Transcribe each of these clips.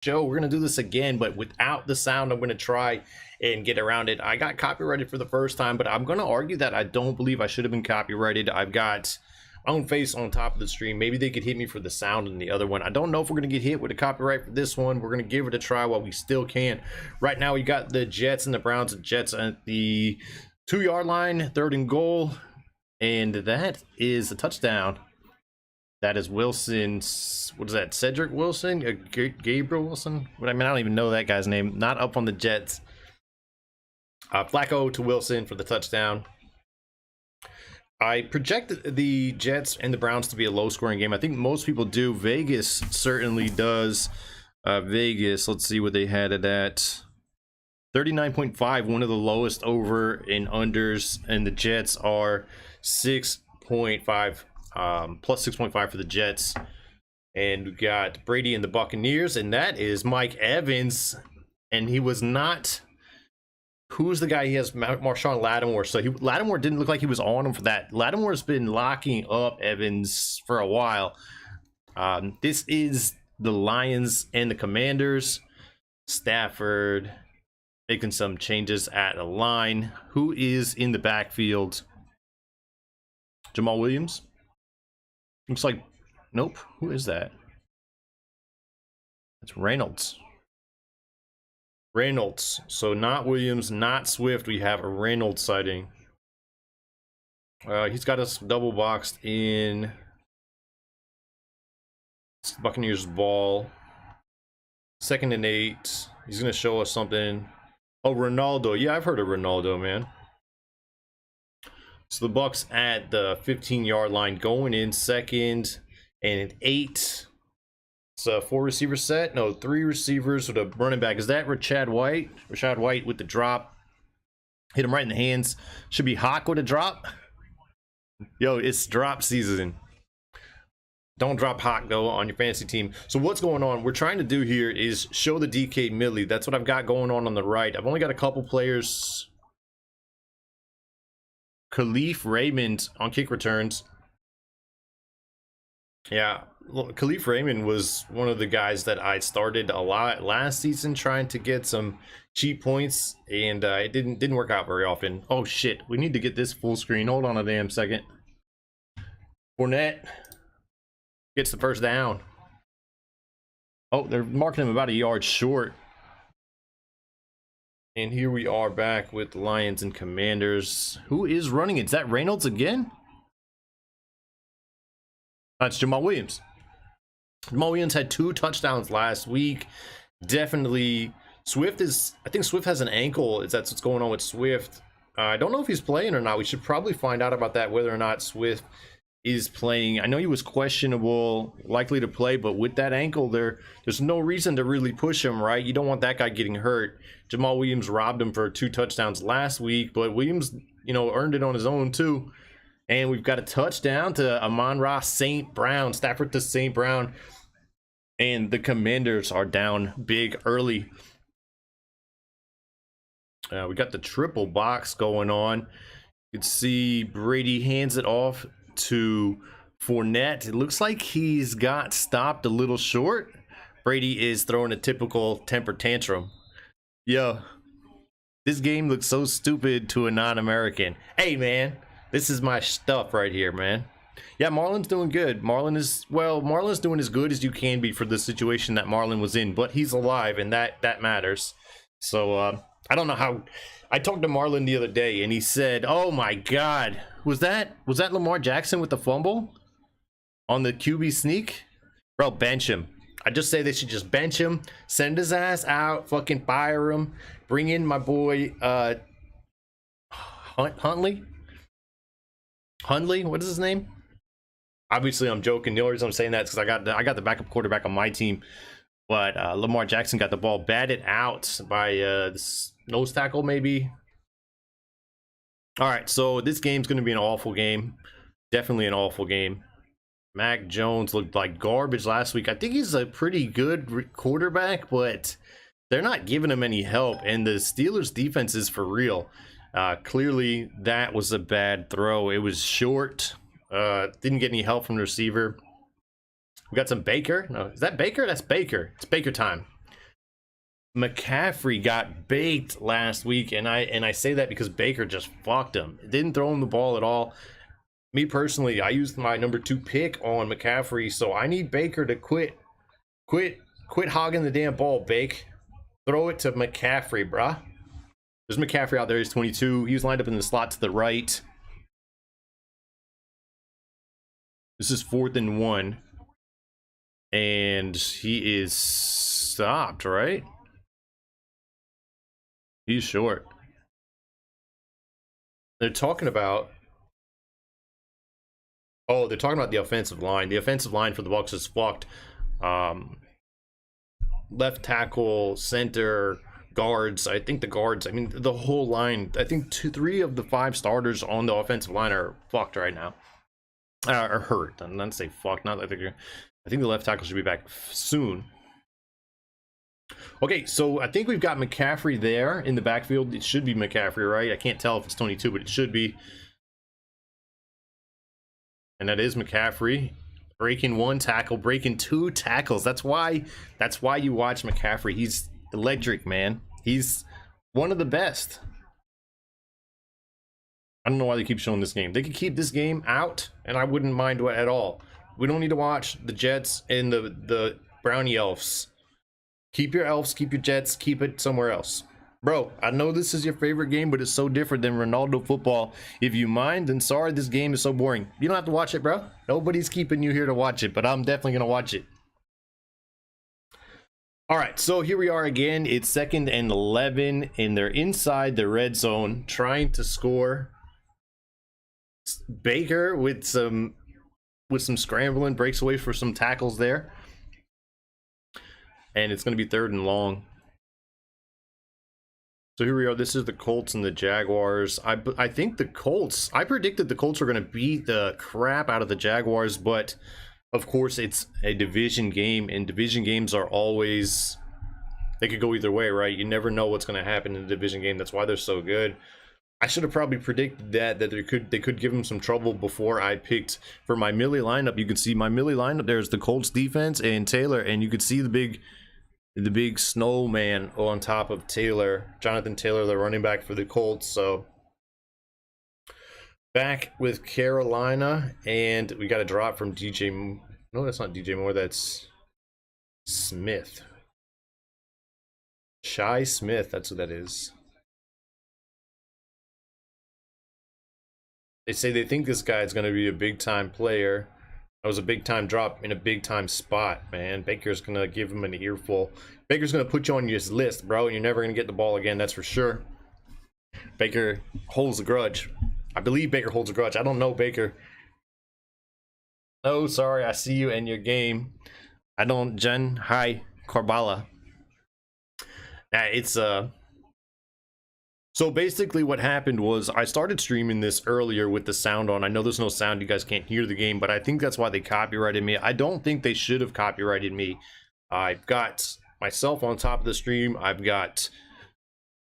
Joe, we're gonna do this again, but without the sound. I'm gonna try and get around it. I got copyrighted for the first time, but I'm gonna argue that I don't believe I should have been copyrighted. I've got my own face on top of the stream. Maybe they could hit me for the sound in the other one. I don't know if we're gonna get hit with a copyright for this one. We're gonna give it a try while we still can. Right now we got the Jets and the Browns. The Jets at the 2-yard line, 3rd and goal, and that is a touchdown. That is Wilson's, what is that, Cedric Wilson? Gabriel Wilson? I mean, I don't even know that guy's name. Not up on the Jets. Flacco to Wilson for the touchdown. I projected the Jets and the Browns to be a low-scoring game. I think most people do. Vegas certainly does. Vegas, let's see what they had it at. 39.5, one of the lowest over and unders. And the Jets are 6.5. Plus 6.5 for the Jets. And we got Brady and the Buccaneers, and that is Mike Evans. And he was not, who's the guy? He has Marshawn Lattimore. So Lattimore didn't look like he was on him for that. Lattimore's been locking up Evans for a while. This is the Lions and the Commanders. Stafford making some changes at the line. Who is in the backfield? Jamal Williams. Looks like, nope. Who is that? It's Reynolds. Reynolds. So not Williams, not Swift. We have a Reynolds sighting. He's got us double boxed in Buccaneers ball. 2nd and 8. He's going to show us something. Oh, Ronaldo. Yeah, I've heard of Ronaldo, man. So the Bucks at the 15-yard line, going in 2nd and 8. It's a 4-receiver set. No, 3 receivers with a running back. Is that Rashad White? Rashad White with the drop. Hit him right in the hands. Should be Hawk with a drop. Yo, it's drop season. Don't drop Hawk, though, on your fantasy team. So what's going on? We're trying to do here is show the DK Milli. That's what I've got going on the right. I've only got a couple players. Khalif Raymond on kick returns. Yeah, Khalif Raymond was one of the guys that I started a lot last season trying to get some cheap points, and it didn't work out very often. Oh shit, we need to get this full screen. Hold on a damn second. Fournette gets the first down. Oh, they're marking him about a yard short. And here we are back with the Lions and Commanders. Who is running it? Is that Reynolds again? That's Jamal Williams. Jamal Williams had 2 touchdowns last week. Definitely. Swift is, I think Swift has an ankle. That's what's going on with Swift. I don't know if he's playing or not. We should probably find out about that, whether or not Swift is playing. I know he was questionable, likely to play, but with that ankle there's no reason to really push him, right? You don't want that guy getting hurt. Jamal Williams robbed him for 2 touchdowns last week, but Williams, you know, earned it on his own too. And we've got a touchdown to Amon-Ra St. Brown, Stafford to St. Brown. And the Commanders are down big early. We got the triple box going on. You can see Brady hands it off to Fournette. It looks like he's got stopped a little short. Brady is throwing a typical temper tantrum. Yo, this game looks so stupid to a non-American. Hey, man, this is my stuff right here, man. Yeah, Marlon's doing good. Marlon's doing as good as you can be for the situation that Marlon was in, but he's alive, and that matters. So, I don't know how. I talked to Marlon the other day, and he said, "Oh my God, was that Lamar Jackson with the fumble on the QB sneak? Bro, bench him. I just say they should just bench him, send his ass out, fucking fire him, bring in my boy Huntley. What is his name? Obviously, I'm joking. The only reason I'm saying that is because I got the backup quarterback on my team, but Lamar Jackson got the ball batted out by this nose tackle, maybe. All right, so this game's going to be an awful game. Definitely an awful game. Mac Jones looked like garbage last week. I think he's a pretty good quarterback, but they're not giving him any help, and the Steelers' defense is for real. Clearly, that was a bad throw. It was short. Didn't get any help from the receiver. We got some Baker. No, is that Baker? That's Baker. It's Baker time. McCaffrey got baked last week, and I say that because Baker just fucked him. Didn't throw him the ball at all. Me personally, I used my number 2 pick on McCaffrey, so I need Baker to quit hogging the damn ball, Bake. Throw it to McCaffrey, bruh. There's McCaffrey out there. He's 22. He's lined up in the slot to the right. This is 4th and 1. And he is stopped, right? He's short. They're talking about... Oh, they're talking about the offensive line. The offensive line for the Bucs is fucked. Left tackle, center, guards. I think the guards, I mean, the whole line. I think 3 of the 5 starters on the offensive line are fucked right now. Are hurt. I'm not say fucked. Not like I think the left tackle should be back soon. Okay, so I think we've got McCaffrey there in the backfield. It should be McCaffrey, right? I can't tell if it's 22, but it should be. And that is McCaffrey. Breaking 1 tackle, breaking 2 tackles. That's why you watch McCaffrey. He's electric, man. He's one of the best. I don't know why they keep showing this game. They could keep this game out, and I wouldn't mind at all. We don't need to watch the Jets and the Brownie Elves. Keep your Elves, keep your Jets, keep it somewhere else. Bro, I know this is your favorite game, but it's so different than Ronaldo football. If you mind, then sorry, this game is so boring. You don't have to watch it, bro. Nobody's keeping you here to watch it, but I'm definitely going to watch it. All right, so here we are again. It's 2nd and 11, and they're inside the red zone trying to score. Baker with some scrambling, breaks away for some tackles there. And it's going to be 3rd and long. So here we are. This is the Colts and the Jaguars. I think the Colts, I predicted the Colts were going to beat the crap out of the Jaguars, but of course it's a division game, and division games are always, they could go either way, right? You never know what's going to happen in a division game. That's why they're so good. I should have probably predicted that they could give them some trouble before I picked for my Milli lineup. You can see my Milli lineup. There's the Colts defense and Taylor, and you could see the big snowman on top of Taylor, Jonathan Taylor, the running back for the Colts. So back with Carolina, and we got a drop from DJ. No, that's not DJ Moore. That's Smith. Shy Smith. That's who that is. They say they think this guy is going to be a big-time player. That was a big-time drop in a big-time spot, man. Baker's going to give him an earful. Baker's going to put you on his list, bro, and you're never going to get the ball again, that's for sure. Baker holds a grudge. I believe Baker holds a grudge. I don't know Baker. Oh, sorry, I see you in your game. I don't, Jen. Hi, Carbala. It's, So basically what happened was I started streaming this earlier with the sound on. I know there's no sound, you guys can't hear the game, but I think that's why they copyrighted me. I don't think they should have copyrighted me. I've got myself on top of the stream. I've got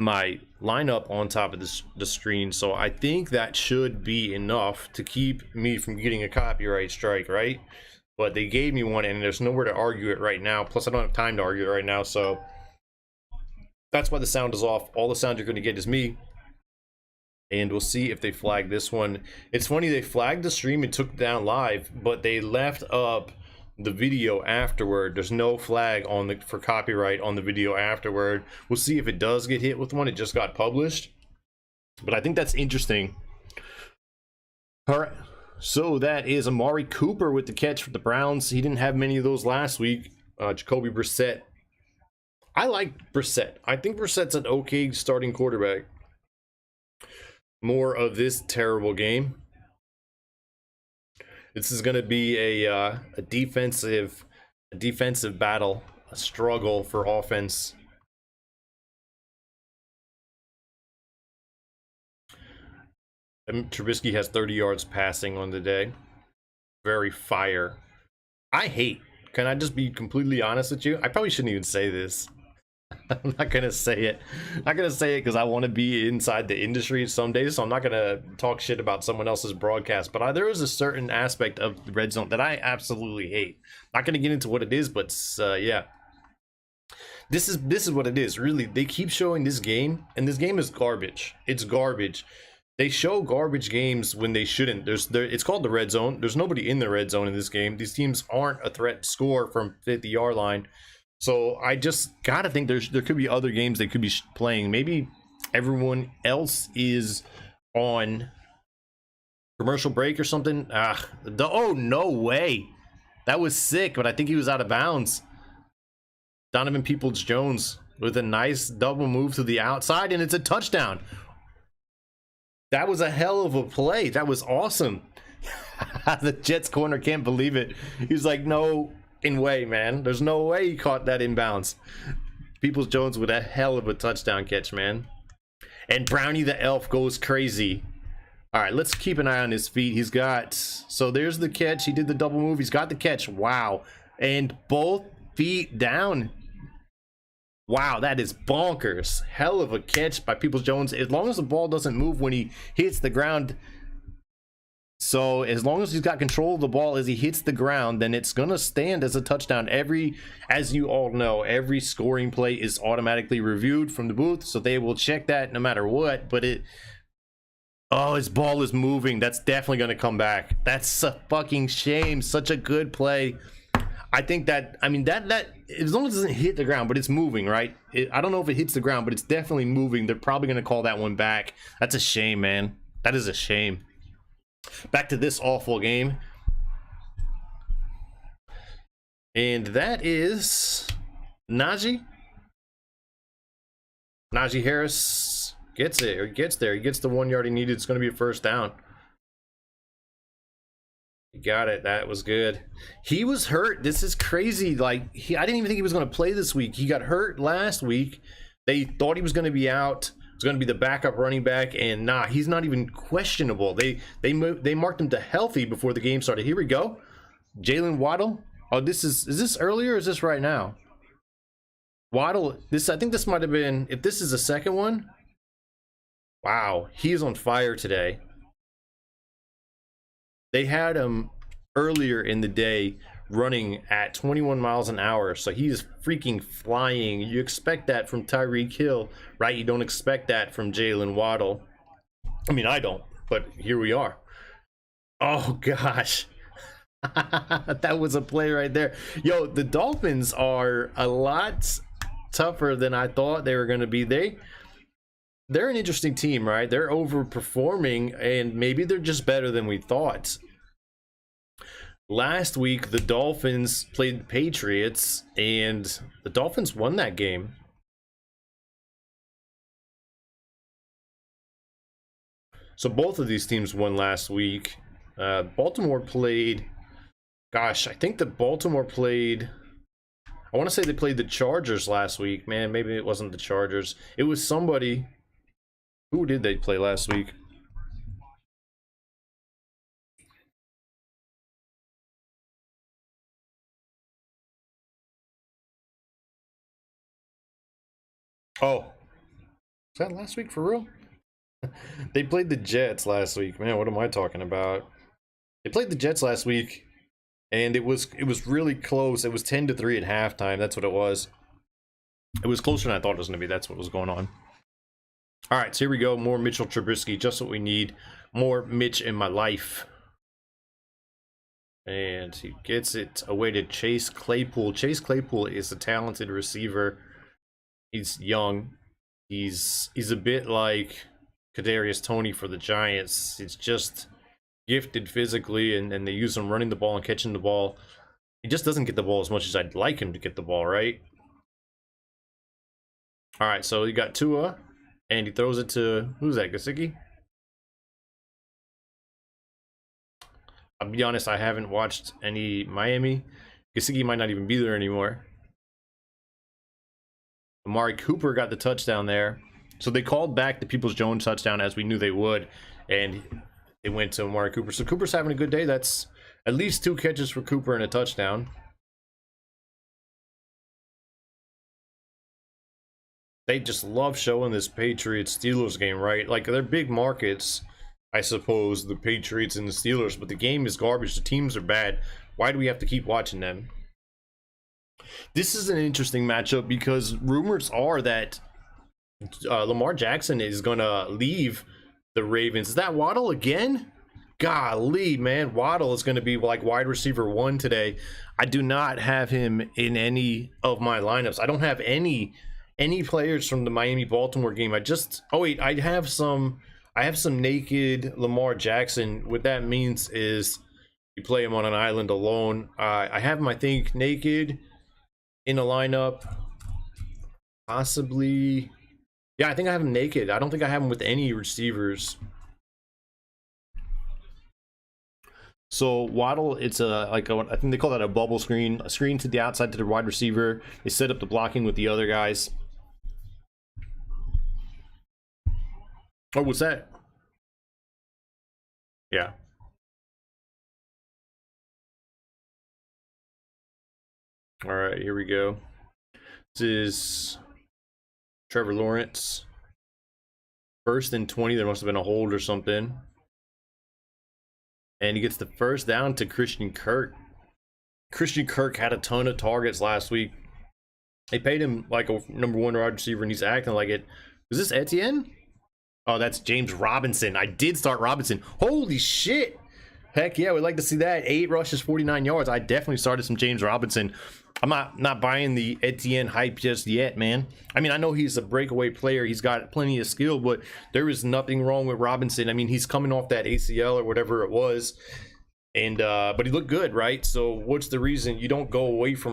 my lineup on top of the screen. So I think that should be enough to keep me from getting a copyright strike, right? But they gave me one, and there's nowhere to argue it right now. Plus I don't have time to argue it right now, so that's why the sound is off. All the sound you're going to get is me. And we'll see if they flag this one. It's funny, they flagged the stream and took it down live, but they left up the video afterward. There's no flag on for copyright on the video afterward. We'll see if it does get hit with one. It just got published. But I think that's interesting. All right. So that is Amari Cooper with the catch for the Browns. He didn't have many of those last week. Jacoby Brissett. I like Brissett. I think Brissett's an okay starting quarterback. More of this terrible game. This is going to be a defensive battle, a struggle for offense. Trubisky has 30 yards passing on the day. Very fire. Can I just be completely honest with you? I probably shouldn't even say this. I'm not gonna say it. I'm not gonna say it because I want to be inside the industry some days, so I'm not gonna talk shit about someone else's broadcast. But there is a certain aspect of the red zone that I absolutely hate. Not gonna get into what it is, but yeah. This is what it is. Really, they keep showing this game, and this game is garbage. It's garbage. They show garbage games when they shouldn't. It's called the red zone. There's nobody in the red zone in this game. These teams aren't a threat to score from 50-yard line. So I just gotta think there could be other games they could be playing. Maybe everyone else is on commercial break or something. Oh, no way. That was sick, but I think he was out of bounds. Donovan Peoples-Jones with a nice double move to the outside, and it's a touchdown. That was a hell of a play. That was awesome. The Jets corner can't believe it. He's like, no way, man. There's no way he caught that inbounds. Peoples-Jones with a hell of a touchdown catch, man. And Brownie the Elf goes crazy. All right, let's keep an eye on his feet. He's got, so there's the catch. He did the double move. He's got the catch. Wow. And both feet down. Wow, that is bonkers. Hell of a catch by Peoples-Jones. As long as the ball doesn't move when he hits the ground. So as long as he's got control of the ball as he hits the ground, then it's going to stand as a touchdown. As you all know, every scoring play is automatically reviewed from the booth. So they will check that no matter what. But oh, his ball is moving. That's definitely going to come back. That's a fucking shame. Such a good play. I think that, I mean, that as long as it doesn't hit the ground, but it's moving, right? I don't know if it hits the ground, but it's definitely moving. They're probably going to call that one back. That's a shame, man. That is a shame. Back to this awful game. And that is Najee. Najee Harris gets it, or gets there. He gets the 1 yard he needed. It's going to be a first down. You got it. That was good. He was hurt. This is crazy. Like, I didn't even think he was going to play this week. He got hurt last week. They thought he was going to be out. It's going to be the backup running back, and nah, he's not even questionable. They marked him to healthy before the game started. Here we go. Jalen Waddle. Oh, is this earlier or is this right now? Waddle. I think this might have been, if this is the second one. Wow, he's on fire today. They had him earlier in the day running at 21 miles an hour, so he's freaking flying. You expect that from Tyreek Hill, right? You don't expect that from Jalen Waddle. I mean, I don't, but here we are. Oh, gosh. That was a play right there. Yo, the Dolphins are a lot tougher than I thought they were going to be. They're an interesting team, right? They're overperforming, and maybe they're just better than we thought. Last week, the Dolphins played the Patriots, and the Dolphins won that game. So both of these teams won last week. Baltimore played... Gosh, I think that Baltimore played... I want to say they played the Chargers last week. Man, maybe it wasn't the Chargers. It was somebody... Who did they play last week? Oh. Was that last week for real? They played the Jets last week. Man, what am I talking about? They played the Jets last week, and it was really close. It was 10-3 at halftime. That's what it was. It was closer than I thought it was going to be. That's what was going on. All right, so here we go. More Mitchell Trubisky, just what we need. More Mitch in my life. And he gets it away to Chase Claypool. Chase Claypool is a talented receiver. He's young. He's a bit like Kadarius Toney for the Giants. He's just gifted physically, and they use him running the ball and catching the ball. He just doesn't get the ball as much as I'd like him to get the ball, right? All right, so you got Tua. And he throws it to, who's that, Gesicki? I'll be honest, I haven't watched any Miami. Gesicki might not even be there anymore. Amari Cooper got the touchdown there. So they called back the Peoples-Jones touchdown as we knew they would. And it went to Amari Cooper. So Cooper's having a good day. That's at least 2 catches for Cooper and a touchdown. They just love showing this Patriots-Steelers game, right? Like, they're big markets, I suppose, the Patriots and the Steelers, but the game is garbage. The teams are bad. Why do we have to keep watching them? This is an interesting matchup because rumors are that Lamar Jackson is gonna leave the Ravens. Is that Waddle again? Golly, man, Waddle is going to be like wide receiver 1 today. I do not have him in any of my lineups. I don't have any players from the Miami Baltimore game. Oh wait, I have some naked Lamar Jackson. What that means is you play him on an island alone. I have him, I think, naked in a lineup. Possibly. Yeah, I think I have him naked. I don't think I have him with any receivers. So Waddle, it's I think they call that a bubble screen, a screen to the outside to the wide receiver. They set up the blocking with the other guys. Oh, what's that? Yeah. All right, here we go. This is Trevor Lawrence. 1st and 20. There must have been a hold or something. And he gets the first down to Christian Kirk. Christian Kirk had a ton of targets last week. They paid him like a #1 wide receiver, and he's acting like it. Is this Etienne? Oh, that's James Robinson. I did start Robinson. Holy shit. Heck yeah, we'd like to see that. 8 rushes, 49 yards. I definitely started some James Robinson. I'm not buying the Etienne hype just yet, man. I mean, I know he's a breakaway player. He's got plenty of skill, but there is nothing wrong with Robinson. I mean, he's coming off that ACL or whatever it was. And but he looked good, right? So what's the reason you don't go away from